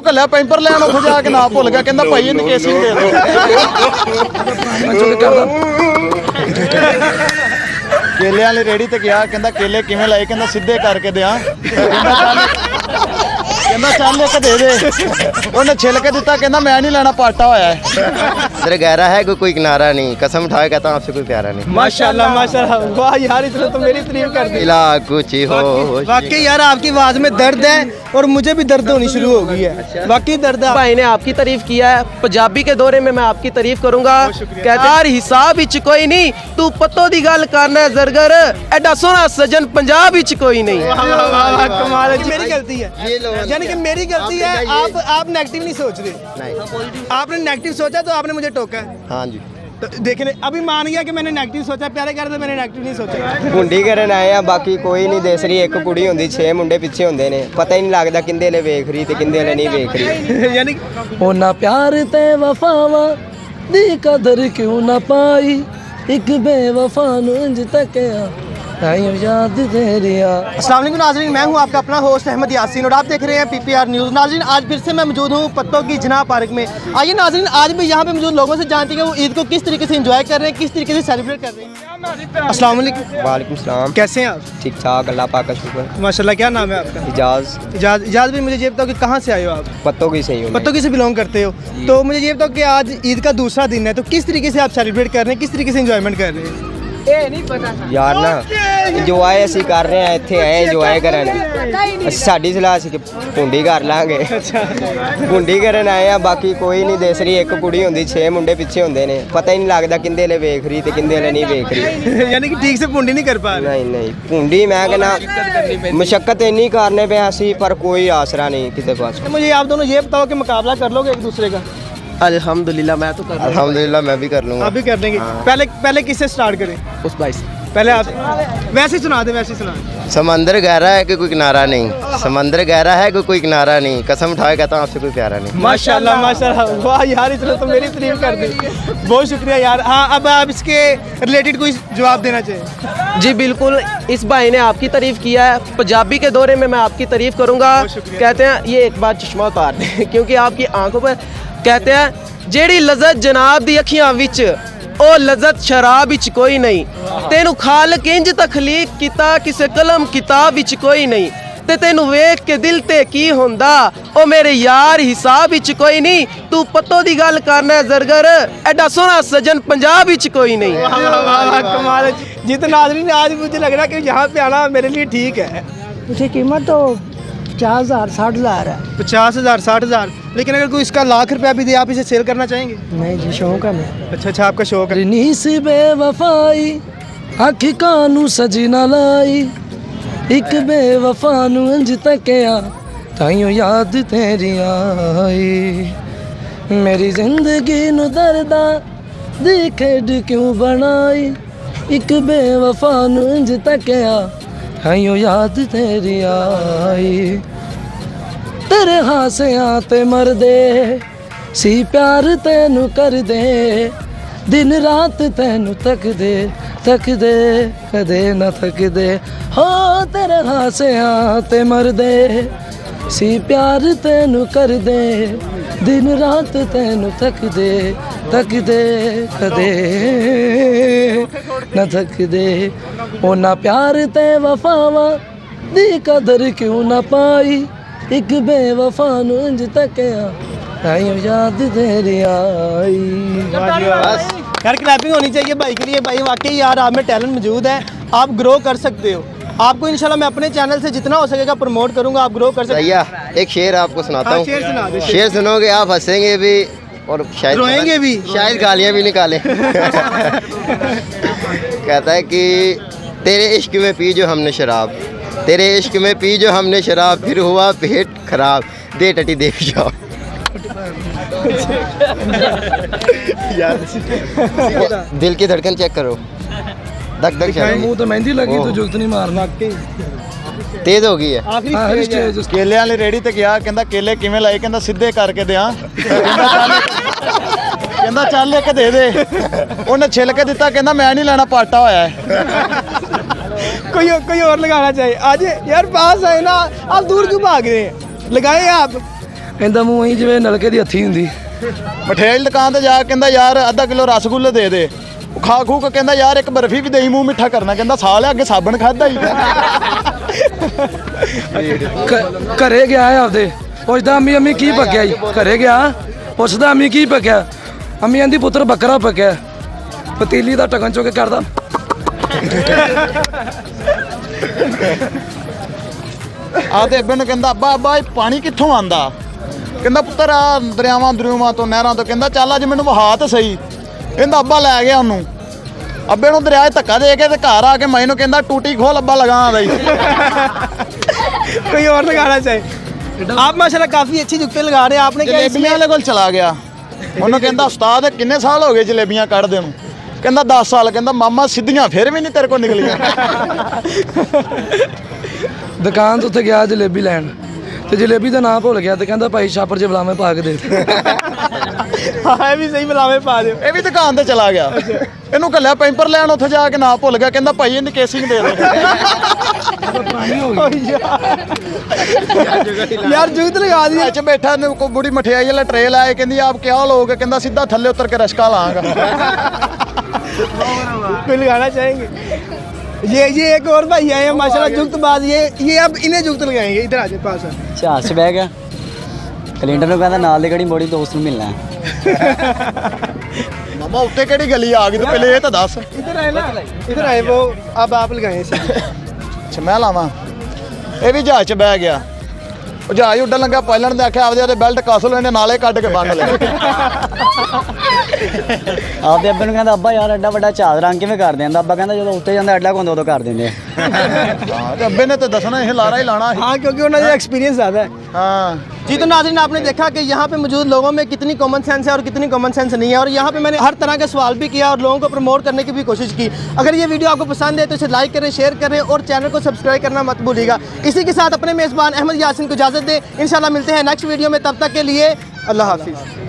ਕੱਲਿਆ pamper ਲੈਣ ਉੱਥੇ ਜਾ ਕੇ ਨਾ ਭੁੱਲ ਗਿਆ ਕਹਿੰਦਾ ਭਾਈ ਇਹਨੂੰ ਕੇਸੀ ਦੇ ਦਿਓ ਕੇਲੇ ਵਾਲੀ ਰੇੜੀ ਤੇ ਗਿਆ ਕਹਿੰਦਾ ਕੇਲੇ ਕਿਵੇਂ ਲਾਏ ਕਹਿੰਦਾ ਸਿੱਧੇ ਕਰਕੇ ਦਿਆਂ ਕਹਿੰਦਾ ਚੱਲ ਇੱਕ ਦੇ ਦੇ ਉਹਨੇ ਛਿਲ ਕੇ ਦਿੱਤਾ ਕਹਿੰਦਾ मैं नहीं लेना पाटा होया है इधर गहरा है कोई किनारा नहीं कसम उठाए कहता हूँ आपसे कोई प्यारा नहीं माशाल्लाह माशाल्लाह वाह यार इसने तो मेरी तारीफ कर दी इला कुछ ही हो वाकई यार आपकी आवाज में दर्द है और मुझे भी दर्द होनी शुरू हो गई है वाकई दर्द है। भाई ने आपकी तारीफ किया है पंजाबी के दौरे में मैं आपकी तारीफ करूंगा कहते यार हिसाब विच कोई नहीं तू पत्तों दी गल करना है जरगर एडा सोना सजन पंजाब विच कोई नहीं कमाल है मेरी गलती है यानी कि मेरी गलती है आप नेगेटिव नहीं सोच रहे आपने नेगेटिव सोचा तो आपने मुझे टोका है। हाँ जी तो देखने अभी मान गया कि मैंने नेगेटिव सोचा प्यारे कर मैंने नेगेटिव नहीं सोचा हुंडी करन आए आ बाकी कोई नहीं देस रही एक कुड़ी हुंदी 6 मुंडे पिछे हुंदे ने पता ही नहीं लगदा किंदे ले वेख रही ते किंदे ले नहीं वेख रही यानी होना प्यार ते वफावा दी कदर क्यों ना पाई एक बेवफा नु इंज तकिया ताईं याद तेरिया। अस्सलाम वालेकुम नाज़रीन, मैं हूं आपका अपना होस्ट अहमद यासीन और आप देख रहे हैं पीपीआर न्यूज़। नाज़रीन आज फिर से मैं मौजूद हूं पत्तों की जना पार्क में। आइए नाज़रीन आज भी यहां पे मौजूद लोगों से जानते हैं कि वो ईद को किस तरीके से एंजॉय कर रहे हैं, किस तरीके से सेलिब्रेट कर रहे हैं। अस्सलाम वालेकुम। वालेकुम सलाम। कैसे हैं आप? ठीक ठाक अल्लाह पाक का शुक्र। माशाल्लाह। क्या नाम है आपका? इजाज़ भी मुझे ये बताओ कि कहाँ से आए हो आप? पत्तों की सही हो पत्तों की से बिलोंग करते हो तो मुझे ये बताओ कि आज ईद का दूसरा दिन है तो किस तरीके से आप सेलिब्रेट कर रहे हैं, किस तरीके से एंजॉयमेंट कर रहे हैं? यार ना ਇੰਜੋਏ ਅਸੀਂ ਕਰ ਰਹੇ ਆ ਇੱਥੇ ਆਏ ਇੰਜੋਏ ਕਰਨ ਸਾਡੀ ਸਲਾਹ ਸੀ ਕਿ ਪੁੰਡੀ ਕਰ ਲਾਂਗੇ ਪੁੰਡੀ ਕਰਨ ਆਏ ਆ ਬਾਕੀ ਕੋਈ ਨਹੀਂ ਦੇਸ ਰਹੀ ਇੱਕ ਕੁੜੀ ਹੁੰਦੀ 6 ਮੁੰਡੇ ਪਿੱਛੇ ਹੁੰਦੇ ਨੇ ਪਤਾ ਹੀ ਨਹੀਂ ਲੱਗਦਾ ਕਿੰਦੇ ਲੈ ਵੇਖ ਰਹੀ ਤੇ ਕਿੰਦੇ ਲੈ ਨਹੀਂ ਵੇਖ ਰਹੀ यानी कि ठीक से पुंडी नहीं कर पा रहे। नहीं पुंडी मैं कहना मशक्कत इन्नी करने पे ਅਸੀਂ पर कोई आसरा नहीं किसी पास। मुझे आप दोनों ये बताओ कि मुकाबला कर लोगे एक दूसरे का? अल्हम्दुलिल्लाह मैं तो कर अल्हम्दुलिल्लाह मैं भी कर लूँगा। आप भी कर लेंगे। पहले किससे स्टार्ट करें? उस भाई से पहले आप वैसे ही सुना दे वैसे ही सुना दे। समंदर गहरा है कि कोई किनारा नहीं समंदर गहरा है कि कोई किनारा नहीं कसम उठाए कहता हूँ आपसे कोई प्यारा नहीं। माशाल्लाह माशाल्लाह वाह यार इसने तो मेरी तारीफ कर दी बहुत शुक्रिया यार। हाँ अब आप इसके रिलेटेड कोई जवाब देना चाहिए। जी बिल्कुल इस भाई ने आपकी तारीफ किया है पंजाबी के दौरे में मैं आपकी तारीफ करूंगा कहते हैं ये एक बार चश्मा उतार दें क्योंकि आपकी आंखों पर कहते हैं जेड़ी लज़त जनाब दी अखियां विच ओ लज़त शराब विच कोई नहीं तेनू खालक इंज तखलीक किता किसे कलम किताब विच कोई नहीं ते तेनू वेख के दिल ते की होंदा ओ मेरे यार हिसाब विच कोई नहीं तू पत्तों दी गल करना है जरगर एडा सोना सजन पंजाब विच कोई नहीं। कमाल है। जितना नाज़रीन आज मुझे लग रहा है कि यहाँ पे आना मेरे लिए ठीक है। उसकी कीमत तो 50,000 60,000 है। 50,000 60,000 लेकिन अगर कोई इसका लाख रुपया भी दे आप इसे सेल करना चाहेंगे? नहीं जी शौक है मैं। अच्छा आपका शौक है। नी सी बेवफाई आखी कानू सजी ना लाई एक बेवफा नू इंज तकिया ताइयों याद तेरी आई मेरी जिंदगी नू दर्दा दी खेड क्यों बनाई एक बेवफा नू इंज तकिया ताइयों याद तेरी आई तेरे हासियां ते मर दे सी प्यार तेनू कर दे दिन रात तेनू तक दे कदे न थक दे हो तेरे हासियां ते मर दे सी प्यार तेनू कर दे दिन रात तेनू तक दे कदे न थक दे ओ ना प्यार ते वफावा दी कदर क्यों ना पाई एक बेवफा नु इंज तकिया ताइयों याद तेरी आई। यार क्लैपिंग होनी चाहिए भाई के लिए। भाई वाकई यार आप में टैलेंट मौजूद है आप ग्रो कर सकते हो। आपको इंशाल्लाह मैं अपने चैनल से जितना हो सकेगा प्रमोट करूंगा आप ग्रो कर सकते भैया एक शेर आपको सुनाता हूँ। शेर सुना दे। शेर सुनोगे आप हंसेंगे भी और शायद रोएंगे भी शायद गालियाँ भी निकालें। कहता है कि तेरे इश्क में पी जो हमने शराब तेरे इश्क में पी जो हमने शराब फिर हुआ पेट खराब दे टटी दे जाओ। दिल की धड़कन चेक करो धक धक मुंह तो मेहंदी लगी तो जुगत नहीं मारना तेज हो गई है। आखिरी स्टेज ਕੇਲੇ ਵਾਲੀ ਰੇੜੀ ਤੇ ਗਿਆ ਕਹਿੰਦਾ ਕੇਲੇ ਕਿਵੇਂ ਲਾਏ ਕਹਿੰਦਾ ਸਿੱਧੇ ਕਰਕੇ ਦਿਆਂ ਕਹਿੰਦਾ ਚੱਲ ਇੱਕ ਦੇ ਦੇ ਉਹਨੇ ਛਿਲ ਕੇ ਦਿੱਤਾ ਕਹਿੰਦਾ मैं नहीं लेना पाटा होया है। कोई और लगाना चाहिए। आज यार पास आए ना आप दूर क्यों भाग रहे हैं लगाए आप ਇਹਦਾ ਮੂੰਹ ਹੀ ਜਿਵੇਂ ਨਲਕੇ ਦੀ ਹੱਥੀ ਹੁੰਦੀ। ਮਠਿਆਈ ਦੀ ਦੁਕਾਨ ਤੇ ਜਾ ਕੇ ਕਹਿੰਦਾ ਯਾਰ ਅੱਧਾ ਕਿਲੋ ਰਸਗੁੱਲੇ ਦੇ ਦੇ। ਉਹ ਖਾ ਖੂ ਕੇ ਕਹਿੰਦਾ ਯਾਰ ਇੱਕ ਬਰਫੀ ਵੀ ਦੇਈ ਮੂੰਹ ਮਿੱਠਾ ਕਰਨਾ। ਕਹਿੰਦਾ ਸਾਲ ਅੱਗੇ ਸਾਬਣ ਖਾਦਾ ਹੀ। ਘਰੇ ਗਿਆ ਹੈ ਆਪਦੇ, ਪੁੱਛਦਾ ਅੰਮੀ ਕੀ ਪੱਕਿਆ ਜੀ। ਘਰੇ ਗਿਆ ਪੁੱਛਦਾ ਅੰਮੀ ਕੀ ਪੱਕਿਆ। ਅੰਮੀ ਕਹਿੰਦੀ ਪੁੱਤਰ ਬੱਕਰਾ ਪੱਕਿਆ। ਪਤੀਲੀ ਦਾ ਢੱਕਣ ਚੁੱਕ ਕੇ ਕਰਦਾ ਆ ਤੇ ਅੱਬੇ ਨੂੰ ਕਹਿੰਦਾ ਅੱਬਾ ਇਹ ਪਾਣੀ ਕਿੱਥੋਂ ਆਂਦਾ। ਕਹਿੰਦਾ ਪੁੱਤਰ ਆ ਦਰਿਆਵਾਂ ਤੋਂ ਨਹਿਰਾਂ ਤੋਂ। ਕਹਿੰਦਾ ਚੱਲ ਅੱਜ ਮੈਨੂੰ ਵਹਾ ਤੇ ਸਹੀ। ਕਹਿੰਦਾ ਅੱਬਾ ਲੈ ਗਿਆ ਉਹਨੂੰ। ਅੱਬੇ ਨੂੰ ਦਰਿਆ 'ਚ ਧੱਕਾ ਦੇ ਕੇ ਤੇ ਘਰ ਆ ਕੇ ਮੈਨੂੰ ਕਹਿੰਦਾ ਟੂਟੀ ਖੋਲ ਅੱਬਾ ਲਗਾ ਆਂਦਾ ਜੀ। कोई और लगाना चाहिए। आप माशाल्लाह काफ़ी अच्छी जुगते लगा रहे हैं। आपने क्या ਜਲੇਬੀਆਂ ਵਾਲੇ ਕੋਲ ਚਲਾ ਗਿਆ। ਉਹਨੂੰ ਕਹਿੰਦਾ ਉਸਤਾਦ ਕਿੰਨੇ ਸਾਲ ਹੋ ਗਏ ਜਲੇਬੀਆਂ ਕੱਢਦੇ ਨੂੰ। ਕਹਿੰਦਾ 10 ਸਾਲ। ਕਹਿੰਦਾ ਮਾਮਾ ਸਿੱਧੀਆਂ ਫਿਰ ਵੀ ਨਹੀਂ ਤੇਰੇ ਕੋਲ ਨਿਕਲੀਆਂ। ਦੁਕਾਨ ਤੋਂ ਉੱਥੇ ਗਿਆ ਜਲੇਬੀ ਲੈਣ ਤੇ ਜਲੇਬੀ ਦਾ ਨਾਂ ਭੁੱਲ ਗਿਆ ਤੇ ਕਹਿੰਦਾ ਭਾਈ ਛਾਪਰ 'ਚ ਬਲਾਵੇਂ ਪਾ ਕੇ ਦੇ। हाँ भी सही बुलावे पा दो। ਇਹ ਵੀ ਦੁਕਾਨ ਤੇ ਚਲਾ ਗਿਆ। ਇਹਨੂੰ ਕੱਲਿਆ ਪੈਂਪਰ ਲੈਣ ਉੱਥੇ ਜਾ ਕੇ ਨਾਂ ਭੁੱਲ ਗਿਆ। ਕਹਿੰਦਾ ਭਾਈ ਇਹਨੂੰ ਕੇਸਿੰਗ ਦੇ ਦੇ। यार जुगत लगा दी। ਵਿੱਚ ਬੈਠਾ ਨੇ ਕੋ ਬੁੜੀ ਮਠਿਆਈ ਵਾਲਾ ट्रे लाए। ਕਹਿੰਦੀ ਆਪ ਕਿਆ ਲੋਗੇ। ਕਹਿੰਦਾ ਸਿੱਧਾ ਥੱਲੇ ਉਤਰ ਕੇ ਰਸ਼ਕਾ ਲਾਂਗਾ। कोई लगाना चाहेंगे? ये एक और भाई आए हैं माशाल्लाह जुगतबाज। ये अब इन्हें जुगत लगाएंगे। इधर आ जाए पास। ਜਹਾਜ਼ 'ਚ ਬਹਿ ਗਿਆ ਕੈਲੰਡਰ ਨੂੰ ਕਹਿੰਦਾ ਨਾਲ ਦੀ ਘੜੀ ਮੋੜੀ ਦੋਸਤ ਨੂੰ ਮਿਲਣਾ ਮਾਮਾ ਉੱਤੇ ਕਿਹੜੀ ਗਲੀ ਆ ਗਈ ਤੂੰ ਪਹਿਲੇ ਇਹ ਤਾਂ ਦੱਸ। इधर आए ना, इधर आए वो। अब आप लगाए इसे। ਅੱਛਾ ਮੈਂ ਲਾਵਾਂ। ਇਹ ਵੀ ਜਹਾਜ਼ 'ਚ ਬਹਿ ਗਿਆ। ਉਹ ਜਹਾਜ਼ ਉੱਡਣ ਲੱਗਾ ਪਾਇਲਟ ਨੇ ਆਖਿਆ ਆਪਦੇ ਬੈਲਟ ਕੱਸ ਲਓ ਇਹਨੇ ਨਾਲੇ ਕੱਢ ਕੇ ਬੰਨ ਲੈ। ਆਪਦੇ ਅੱਬੇ ਨੂੰ ਕਹਿੰਦਾ ਅੱਬਾ ਯਾਰ ਐਡਾ ਵੱਡਾ ਜਹਾਜ਼ ਰੰਗ ਕਿਵੇਂ ਕਰ ਦਿੰਦਾ। ਅੱਬਾ ਕਹਿੰਦਾ ਜਦੋਂ ਉੱਤੇ ਜਾਂਦਾ ਐਡਾ ਕੋਂਦਾ ਉਦੋਂ ਕਰ ਦਿੰਦੇ ਆ। ਹਾਂ ਤੇ ਅੱਬੇ ਨੇ ਤਾਂ ਦੱਸਣਾ ਇਹ ਲਾਰਾ ਹੀ ਲਾਣਾ ਸੀ। हाँ क्योंकि उन्होंने एक्सपीरियंस ज़्यादा है। ਹਾਂ जी तो नाज़रीन आपने देखा कि यहाँ पे मौजूद लोगों में कितनी कॉमन सेंस है और कितनी कॉमन सेंस नहीं है। और यहाँ पे मैंने हर तरह का सवाल भी किया और लोगों को प्रमोट करने की भी कोशिश की। अगर ये वीडियो आपको पसंद है तो इसे लाइक करें, शेयर करें और चैनल को सब्सक्राइब करना मत भूलिएगा। इसी के साथ अपने मेज़बान अहमद यासीन को इजाज़त दें। इंशाल्लाह मिलते हैं नेक्स्ट वीडियो में। तब तक के लिए अल्लाह हाफिज़।